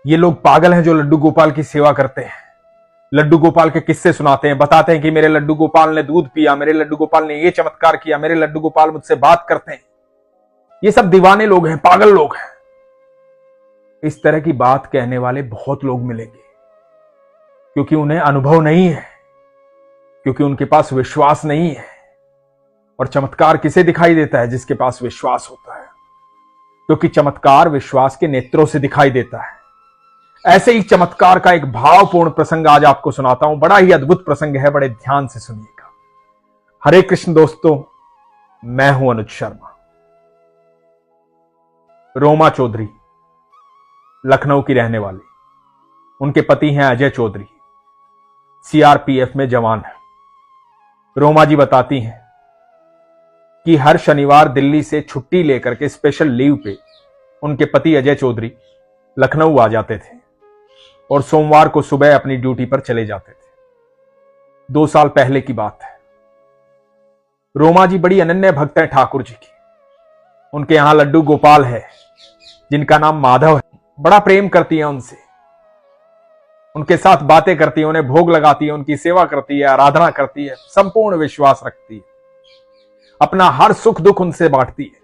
ये लोग पागल हैं जो लड्डू गोपाल की सेवा करते हैं, लड्डू गोपाल के किस्से सुनाते हैं, बताते हैं कि मेरे लड्डू गोपाल ने दूध पिया, मेरे लड्डू गोपाल ने ये चमत्कार किया, मेरे लड्डू गोपाल मुझसे बात करते हैं। ये सब दीवाने लोग हैं, पागल लोग हैं। इस तरह की बात कहने वाले बहुत लोग मिलेंगे, क्योंकि उन्हें अनुभव नहीं है, क्योंकि उनके पास विश्वास नहीं है। और चमत्कार किसे दिखाई देता है? जिसके पास विश्वास होता है, क्योंकि चमत्कार विश्वास के नेत्रों से दिखाई देता है। ऐसे ही चमत्कार का एक भावपूर्ण प्रसंग आज आपको सुनाता हूं। बड़ा ही अद्भुत प्रसंग है, बड़े ध्यान से सुनिएगा। हरे कृष्ण दोस्तों, मैं हूं अनुज शर्मा। रोमा चौधरी लखनऊ की रहने वाली, उनके पति हैं अजय चौधरी, सीआरपीएफ में जवान है। रोमा जी बताती हैं कि हर शनिवार दिल्ली से छुट्टी लेकर के स्पेशल लीव पे उनके पति अजय चौधरी लखनऊ आ जाते थे और सोमवार को सुबह अपनी ड्यूटी पर चले जाते थे। 2 साल पहले की बात है। रोमा जी बड़ी अनन्य भक्त हैं ठाकुर जी की। उनके यहां लड्डू गोपाल है जिनका नाम माधव है। बड़ा प्रेम करती है उनसे, उनके साथ बातें करती है, उन्हें भोग लगाती है, उनकी सेवा करती है, आराधना करती है, संपूर्ण विश्वास रखती है, अपना हर सुख दुख उनसे बांटती है।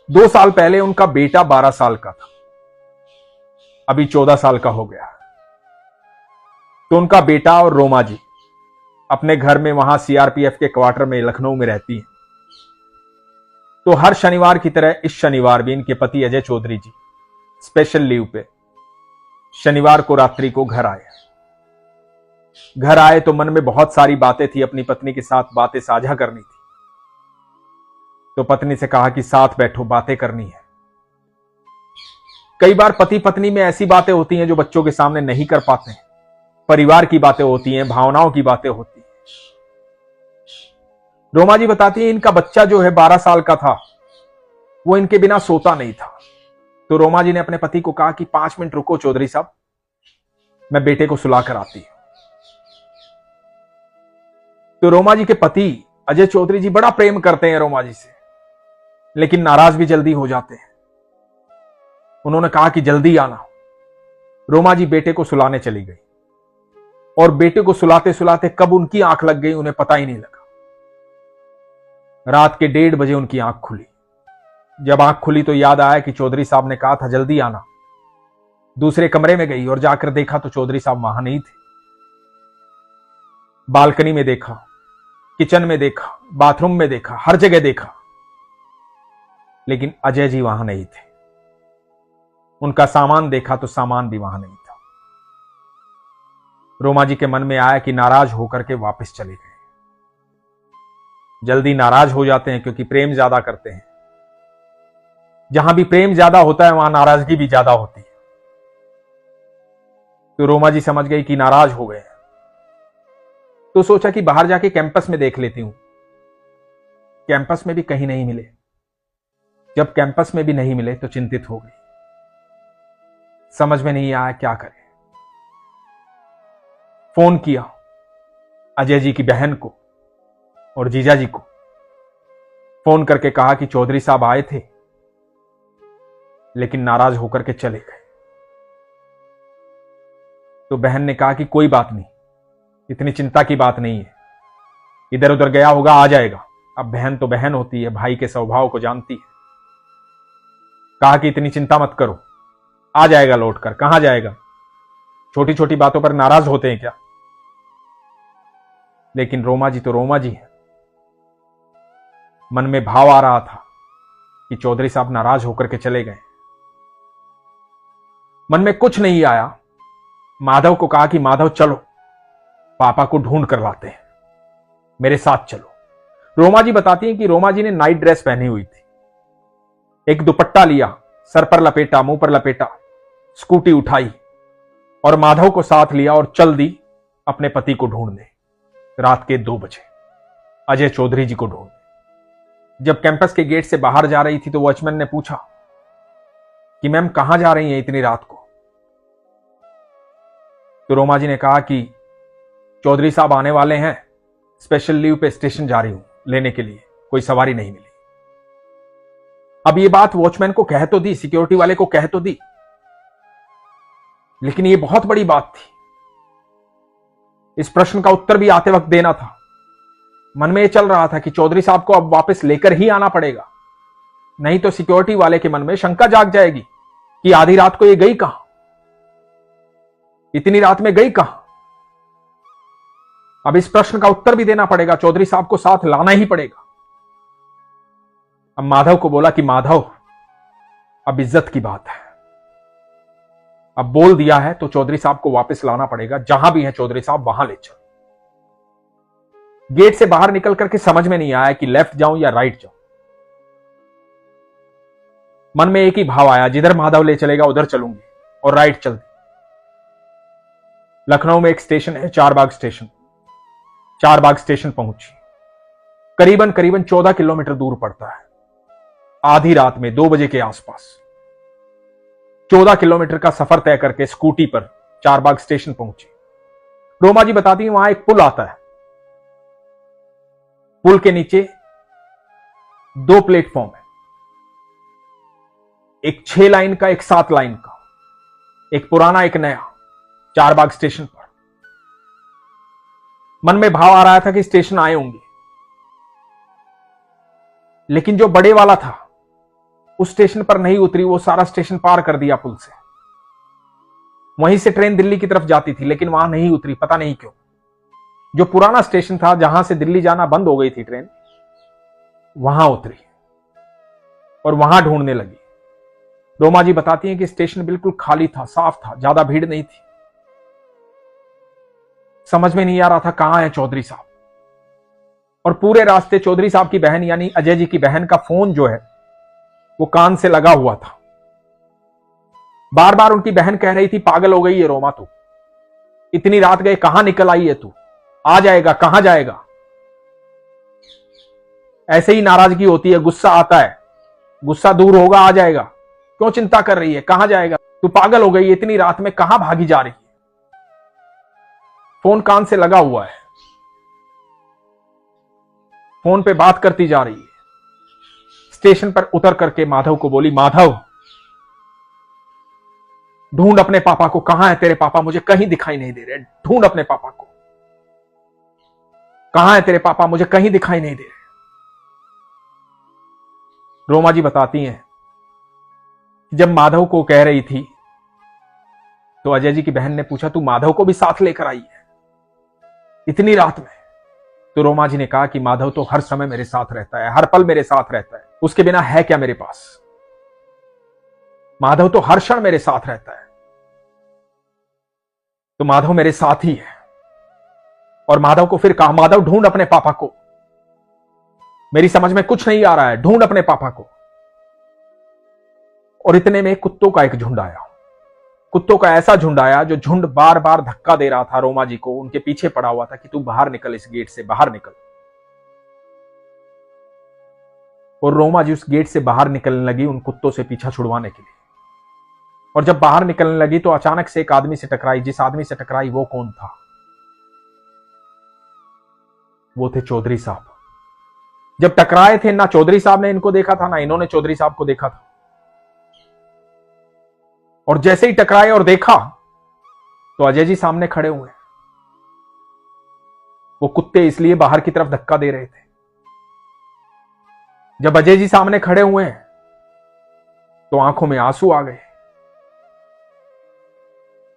2 साल पहले उनका बेटा 12 साल का था, अभी 14 साल का हो गया। तो उनका बेटा और रोमा जी अपने घर में वहां सीआरपीएफ के क्वार्टर में लखनऊ में रहती हैं। तो हर शनिवार की तरह इस शनिवार भी इनके पति अजय चौधरी जी स्पेशल लीव पे शनिवार को रात्रि को घर आए। घर आए तो मन में बहुत सारी बातें थी, अपनी पत्नी के साथ बातें साझा करनी थी। तो पत्नी से कहा कि साथ बैठो, बातें करनी है। कई बार पति पत्नी में ऐसी बातें होती हैं जो बच्चों के सामने नहीं कर पाते हैं, परिवार की बातें होती हैं, भावनाओं की बातें होती हैं। रोमा जी बताती है इनका बच्चा जो है 12 साल का था, वो इनके बिना सोता नहीं था। तो रोमा जी ने अपने पति को कहा कि 5 मिनट रुको चौधरी साहब, मैं बेटे को सुला कर आती हूं। तो रोमा जी के पति अजय चौधरी जी बड़ा प्रेम करते हैं रोमा जी से, लेकिन नाराज भी जल्दी हो जाते हैं। उन्होंने कहा कि जल्दी आना। रोमा जी बेटे को सुलाने चली गई और बेटे को सुलाते सुलाते कब उनकी आंख लग गई उन्हें पता ही नहीं लगा। रात के 1:30 बजे उनकी आंख खुली। जब आंख खुली तो याद आया कि चौधरी साहब ने कहा था जल्दी आना। दूसरे कमरे में गई और जाकर देखा तो चौधरी साहब वहां नहीं थे। बालकनी में देखा, किचन में देखा, बाथरूम में देखा, हर जगह देखा, लेकिन अजय जी वहां नहीं थे। उनका सामान देखा तो सामान भी वहां नहीं था। रोमा जी के मन में आया कि नाराज होकर के वापस चले गए। जल्दी नाराज हो जाते हैं क्योंकि प्रेम ज्यादा करते हैं। जहां भी प्रेम ज्यादा होता है वहां नाराजगी भी ज्यादा होती है। तो रोमा जी समझ गई कि नाराज हो गए। तो सोचा कि बाहर जाके कैंपस में देख लेती हूं। कैंपस में भी कहीं नहीं मिले। जब कैंपस में भी नहीं मिले तो चिंतित हो गई। समझ में नहीं आया क्या करें। फोन किया अजय जी की बहन को और जीजा जी को। फोन करके कहा कि चौधरी साहब आए थे लेकिन नाराज होकर के चले गए। तो बहन ने कहा कि कोई बात नहीं, इतनी चिंता की बात नहीं है, इधर उधर गया होगा, आ जाएगा। अब बहन तो बहन होती है, भाई के स्वभाव को जानती है। कहा कि इतनी चिंता मत करो, आ जाएगा लौटकर। कहां जाएगा, छोटी छोटी बातों पर नाराज होते हैं क्या? लेकिन रोमा जी तो रोमा जी है। मन में भाव आ रहा था कि चौधरी साहब नाराज होकर के चले गए। मन में कुछ नहीं आया। माधव को कहा कि माधव चलो, पापा को ढूंढ कर लाते हैं, मेरे साथ चलो। रोमा जी बताती हैं कि रोमा जी ने नाइट ड्रेस पहनी हुई थी, एक दुपट्टा लिया, सर पर लपेटा, मुंह पर लपेटा, स्कूटी उठाई और माधव को साथ लिया और चल दी अपने पति को ढूंढने। रात के 2 बजे अजय चौधरी जी को ढूंढने। जब कैंपस के गेट से बाहर जा रही थी तो वॉचमैन ने पूछा कि मैम कहां जा रही हैं इतनी रात को? तो रोमा जी ने कहा कि चौधरी साहब आने वाले हैं, स्पेशल लीव पे स्टेशन जा रही हूं लेने के लिए, कोई सवारी नहीं मिली। अब ये बात वॉचमैन को कह तो दी, सिक्योरिटी वाले को कह तो दी, लेकिन ये बहुत बड़ी बात थी। इस प्रश्न का उत्तर भी आते वक्त देना था। मन में ये चल रहा था कि चौधरी साहब को अब वापस लेकर ही आना पड़ेगा, नहीं तो सिक्योरिटी वाले के मन में शंका जाग जाएगी कि आधी रात को ये गई कहां, इतनी रात में गई कहां। अब इस प्रश्न का उत्तर भी देना पड़ेगा, चौधरी साहब को साथ लाना ही पड़ेगा। अब माधव को बोला कि माधव, अब इज्जत की बात है, अब बोल दिया है तो चौधरी साहब को वापस लाना पड़ेगा, जहां भी है चौधरी साहब वहां ले चल। गेट से बाहर निकल करके समझ में नहीं आया कि लेफ्ट जाऊं या राइट जाऊं। मन में एक ही भाव आया, जिधर माधव ले चलेगा उधर चलूंगी, और राइट चल दी। लखनऊ में एक स्टेशन है, चारबाग स्टेशन। चारबाग स्टेशन पहुंची, करीबन 14 किलोमीटर दूर पड़ता है। आधी रात में 2 बजे के आसपास 14 किलोमीटर का सफर तय करके स्कूटी पर चारबाग स्टेशन पहुंची। रोमा जी बताती हैं वहां एक पुल आता है। पुल के नीचे 2 प्लेटफॉर्म है, एक 6 लाइन का, एक 7 लाइन का, एक पुराना एक नया, चारबाग स्टेशन पर। मन में भाव आ रहा था कि स्टेशन आए होंगे, लेकिन जो बड़े वाला था उस स्टेशन पर नहीं उतरी, वो सारा स्टेशन पार कर दिया पुल से। वहीं से ट्रेन दिल्ली की तरफ जाती थी, लेकिन वहां नहीं उतरी, पता नहीं क्यों। जो पुराना स्टेशन था जहां से दिल्ली जाना बंद हो गई थी ट्रेन, वहां उतरी और वहां ढूंढने लगी। रोमा जी बताती हैं कि स्टेशन बिल्कुल खाली था, साफ था, ज्यादा भीड़ नहीं थी। समझ में नहीं आ रहा था कहां है चौधरी साहब। और पूरे रास्ते चौधरी साहब की बहन यानी अजय जी की बहन का फोन जो है वो कान से लगा हुआ था। बार बार उनकी बहन कह रही थी, पागल हो गई है रोमा तू, इतनी रात गए कहां निकल आई है तू, आ जाएगा, कहां जाएगा। ऐसे ही नाराजगी होती है, गुस्सा आता है, गुस्सा दूर होगा, आ जाएगा, क्यों चिंता कर रही है, कहां जाएगा तू, पागल हो गई है, इतनी रात में कहां भागी जा रही है। फोन कान से लगा हुआ है, फोन पे बात करती जा रही है। स्टेशन पर उतर करके माधव को बोली, माधव ढूंढ अपने पापा को, कहां है तेरे पापा, मुझे कहीं दिखाई नहीं दे रहे, ढूंढ अपने पापा को, कहां है तेरे पापा, मुझे कहीं दिखाई नहीं दे रहे। रोमा जी बताती हैं जब माधव को कह रही थी तो अजय जी की बहन ने पूछा, तू माधव को भी साथ लेकर आई है इतनी रात में? तो रोमा जी ने कहा कि माधव तो हर समय मेरे साथ रहता है, हर पल मेरे साथ रहता है, उसके बिना है क्या मेरे पास। माधव तो हर क्षण मेरे साथ रहता है, तो माधव मेरे साथ ही है। और माधव को फिर कहा, माधव ढूंढ अपने पापा को, मेरी समझ में कुछ नहीं आ रहा है, ढूंढ अपने पापा को। और इतने में कुत्तों का एक झुंड आया, कुत्तों का ऐसा झुंड आया जो झुंड बार बार धक्का दे रहा था रोमा जी को, उनके पीछे पड़ा हुआ था कि तू बाहर निकल, इस गेट से बाहर निकल। और रोमा जी उस गेट से बाहर निकलने लगी उन कुत्तों से पीछा छुड़वाने के लिए। और जब बाहर निकलने लगी तो अचानक से एक आदमी से टकराई। जिस आदमी से टकराई वो कौन था? वो थे चौधरी साहब। जब टकराए थे, ना चौधरी साहब ने इनको देखा था, ना इन्होंने चौधरी साहब को देखा था। और जैसे ही टकराए और देखा तो अजय जी सामने खड़े हुए। वो कुत्ते इसलिए बाहर की तरफ धक्का दे रहे थे। जब अजय जी सामने खड़े हुए तो आंखों में आंसू आ गए,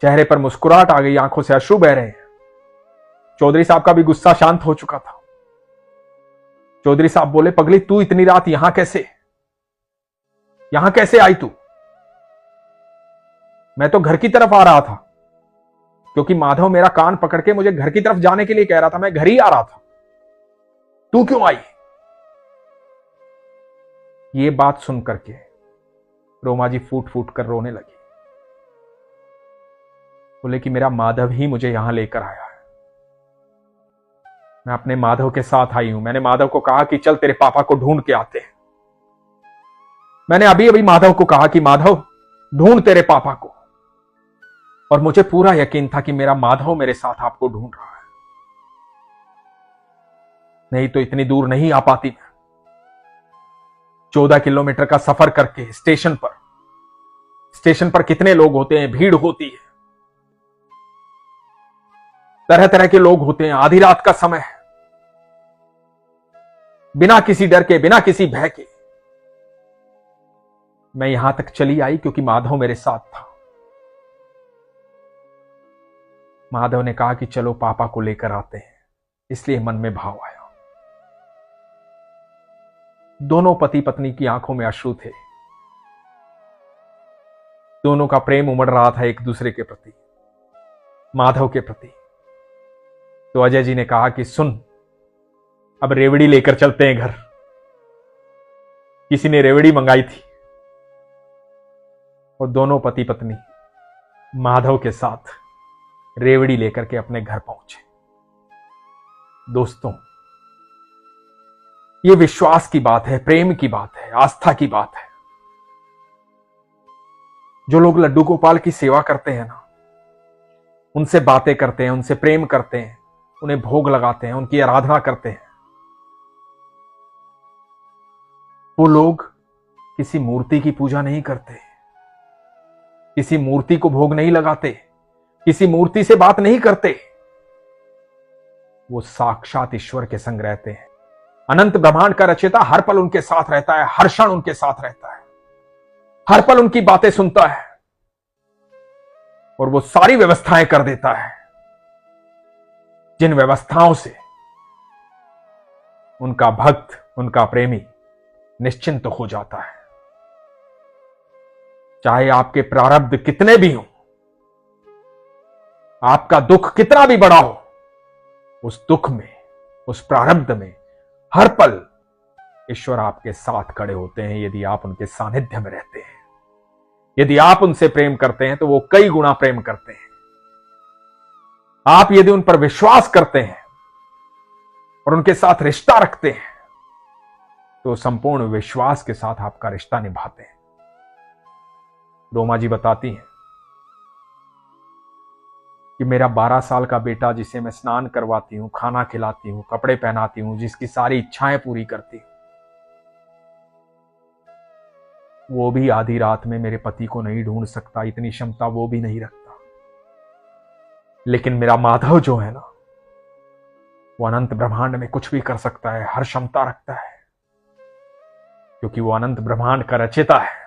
चेहरे पर मुस्कुराहट आ गई, आंखों से अश्रु बह रहे हैं। चौधरी साहब का भी गुस्सा शांत हो चुका था। चौधरी साहब बोले, पगली तू इतनी रात यहां कैसे, यहां कैसे आई तू? मैं तो घर की तरफ आ रहा था, क्योंकि माधव मेरा कान पकड़ के मुझे घर की तरफ जाने के लिए कह रहा था, मैं घर ही आ रहा था, तू क्यों आई? ये बात सुन करके रोमा जी फूट फूट कर रोने लगी। बोले कि मेरा माधव ही मुझे यहां लेकर आया है, मैं अपने माधव के साथ आई हूं। मैंने माधव को कहा कि चल तेरे पापा को ढूंढ के आते हैं। मैंने अभी अभी माधव को कहा कि माधव ढूंढ तेरे पापा को, और मुझे पूरा यकीन था कि मेरा माधव मेरे साथ आपको ढूंढ रहा है, नहीं तो इतनी दूर नहीं आ पाती मैं। 14 किलोमीटर का सफर करके स्टेशन पर कितने लोग होते हैं, भीड़ होती है, तरह तरह के लोग होते हैं। आधी रात का समय है, बिना किसी डर के, बिना किसी भय के मैं यहां तक चली आई क्योंकि माधव मेरे साथ था। माधव ने कहा कि चलो पापा को लेकर आते हैं, इसलिए मन में भाव आया। दोनों पति पत्नी की आंखों में अश्रु थे। दोनों का प्रेम उमड़ रहा था एक दूसरे के प्रति, माधव के प्रति। तो अजय जी ने कहा कि सुन, अब रेवड़ी लेकर चलते हैं घर। किसी ने रेवड़ी मंगाई थी और दोनों पति पत्नी माधव के साथ रेवड़ी लेकर के अपने घर पहुंचे। दोस्तों, यह विश्वास की बात है, प्रेम की बात है, आस्था की बात है। जो लोग लड्डू गोपाल की सेवा करते हैं ना, उनसे बातें करते हैं, उनसे प्रेम करते हैं, उन्हें भोग लगाते हैं, उनकी आराधना करते हैं, वो लोग किसी मूर्ति की पूजा नहीं करते, किसी मूर्ति को भोग नहीं लगाते, किसी मूर्ति से बात नहीं करते। वो साक्षात ईश्वर के संग रहते हैं। अनंत ब्रह्मांड का रचयिता हर पल उनके साथ रहता है, हर क्षण उनके साथ रहता है, हर पल उनकी बातें सुनता है और वो सारी व्यवस्थाएं कर देता है जिन व्यवस्थाओं से उनका भक्त, उनका प्रेमी निश्चिंत हो जाता है। चाहे आपके प्रारब्ध कितने भी हों, आपका दुख कितना भी बड़ा हो, उस दुख में, उस प्रारब्ध में हर पल ईश्वर आपके साथ खड़े होते हैं यदि आप उनके सानिध्य में रहते हैं। यदि आप उनसे प्रेम करते हैं तो वो कई गुना प्रेम करते हैं। आप यदि उन पर विश्वास करते हैं और उनके साथ रिश्ता रखते हैं तो संपूर्ण विश्वास के साथ आपका रिश्ता निभाते हैं। रोमा जी बताती हैं कि मेरा 12 साल का बेटा, जिसे मैं स्नान करवाती हूं, खाना खिलाती हूं, कपड़े पहनाती हूं, जिसकी सारी इच्छाएं पूरी करती हूं, वो भी आधी रात में मेरे पति को नहीं ढूंढ सकता, इतनी क्षमता वो भी नहीं रखता। लेकिन मेरा माधव जो है ना, वो अनंत ब्रह्मांड में कुछ भी कर सकता है, हर क्षमता रखता है, क्योंकि वो अनंत ब्रह्मांड का रचयिता है।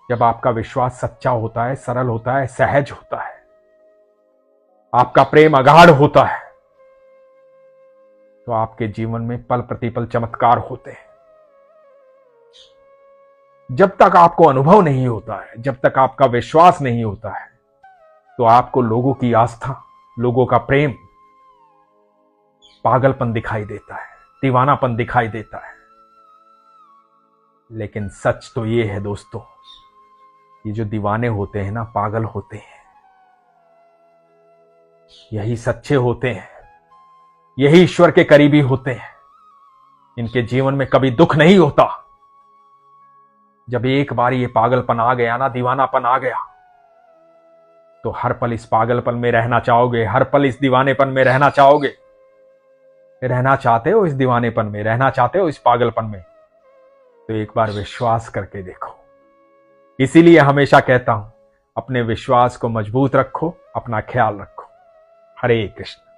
जब आपका विश्वास सच्चा होता है, सरल होता है, सहज होता है, आपका प्रेम अगाढ़ होता है, तो आपके जीवन में पल प्रतिपल चमत्कार होते हैं। जब तक आपको अनुभव नहीं होता है, जब तक आपका विश्वास नहीं होता है, तो आपको लोगों की आस्था, लोगों का प्रेम पागलपन दिखाई देता है, दीवानापन दिखाई देता है। लेकिन सच तो ये है दोस्तों, ये जो दीवाने होते हैं ना, पागल होते हैं, यही सच्चे होते हैं, यही ईश्वर के करीबी होते हैं। इनके जीवन में कभी दुख नहीं होता। जब एक बार ये पागलपन आ गया ना, दीवानापन आ गया, तो हर पल इस पागलपन में रहना चाहोगे, हर पल इस दीवानेपन में रहना चाहोगे। रहना चाहते हो इस दीवानेपन में, रहना चाहते हो इस पागलपन में, तो एक बार विश्वास करके देखो। इसीलिए हमेशा कहता हूं, अपने विश्वास को मजबूत रखो, अपना ख्याल रखो। हरे कृष्ण।